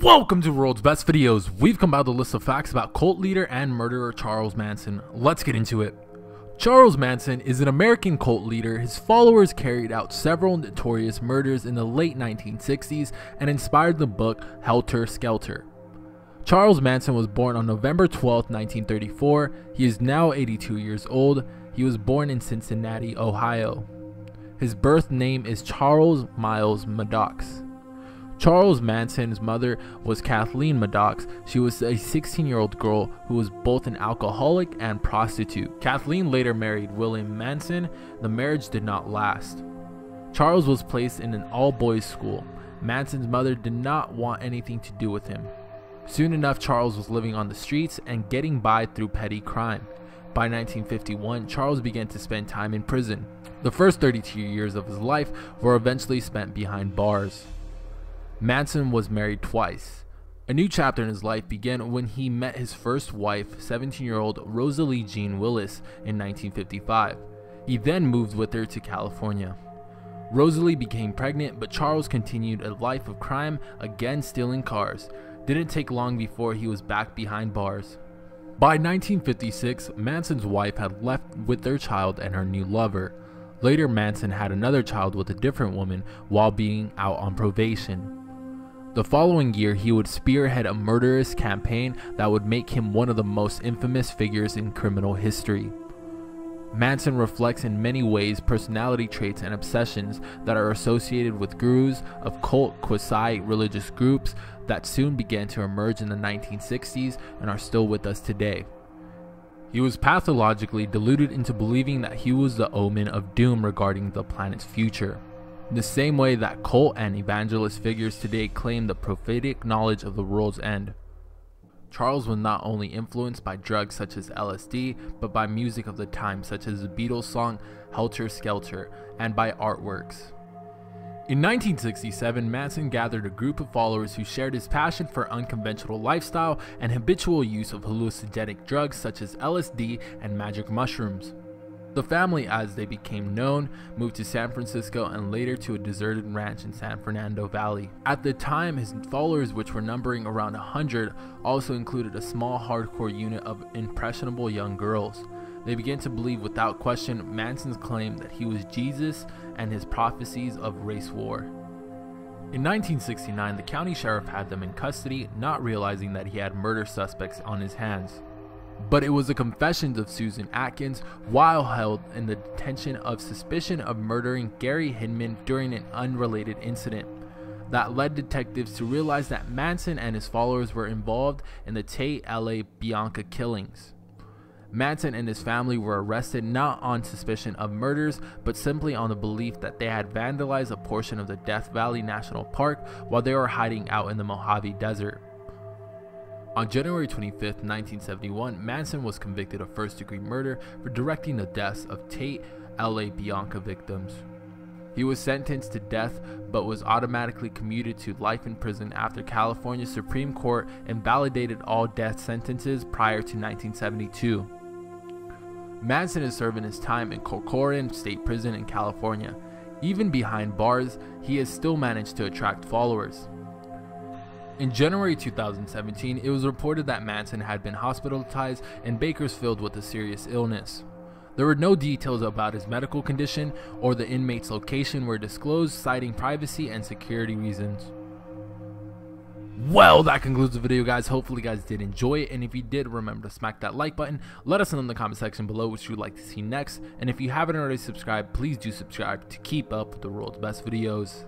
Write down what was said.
Welcome to World's Best Videos. We've compiled a list of facts about cult leader and murderer Charles Manson. Let's get into it. Charles Manson is an American cult leader. His followers carried out several notorious murders in the late 1960s and inspired the book Helter Skelter. Charles Manson was born on November 12, 1934. He is now 82 years old. He was born in Cincinnati, Ohio. His birth name is Charles Miles Maddox. Charles Manson's mother was Kathleen Maddox. She was a 16-year-old girl who was both an alcoholic and prostitute. Kathleen later married William Manson. The marriage did not last. Charles was placed in an all-boys school. Manson's mother did not want anything to do with him. Soon enough, Charles was living on the streets and getting by through petty crime. By 1951, Charles began to spend time in prison. The first 32 years of his life were eventually spent behind bars. Manson was married twice. A new chapter in his life began when he met his first wife, 17-year-old Rosalie Jean Willis, in 1955. He then moved with her to California. Rosalie became pregnant, but Charles continued a life of crime, again stealing cars. Didn't take long before he was back behind bars. By 1956, Manson's wife had left with their child and her new lover. Later, Manson had another child with a different woman while being out on probation. The following year, he would spearhead a murderous campaign that would make him one of the most infamous figures in criminal history. Manson reflects in many ways personality traits and obsessions that are associated with gurus of cult quasi-religious groups that soon began to emerge in the 1960s and are still with us today. He was pathologically deluded into believing that he was the omen of doom regarding the planet's future. In the same way that cult and evangelist figures today claim the prophetic knowledge of the world's end. Charles was not only influenced by drugs such as LSD, but by music of the time such as the Beatles song Helter Skelter, and by artworks. In 1967, Manson gathered a group of followers who shared his passion for unconventional lifestyle and habitual use of hallucinogenic drugs such as LSD and magic mushrooms. The family, as they became known, moved to San Francisco and later to a deserted ranch in San Fernando Valley. At the time, his followers, which were numbering around 100, also included a small hardcore unit of impressionable young girls. They began to believe without question Manson's claim that he was Jesus and his prophecies of race war. In 1969, the county sheriff had them in custody, not realizing that he had murder suspects on his hands. But it was the confessions of Susan Atkins while held in the detention of suspicion of murdering Gary Hinman during an unrelated incident that led detectives to realize that Manson and his followers were involved in the Tate LA Bianca killings. Manson and his family were arrested not on suspicion of murders, but simply on the belief that they had vandalized a portion of the Death Valley National Park while they were hiding out in the Mojave Desert. On January 25, 1971, Manson was convicted of first-degree murder for directing the deaths of Tate LA Bianca victims. He was sentenced to death but was automatically commuted to life in prison after California Supreme Court invalidated all death sentences prior to 1972. Manson is serving his time in Corcoran State Prison in California. Even behind bars, he has still managed to attract followers. In January 2017, it was reported that Manson had been hospitalized in Bakersfield with a serious illness. There were no details about his medical condition or the inmate's location were disclosed, citing privacy and security reasons. Well, that concludes the video, guys. Hopefully you guys did enjoy it, and if you did, remember to smack that like button. Let us know in the comment section below what you'd like to see next, and if you haven't already subscribed, please do subscribe to keep up with the world's best videos.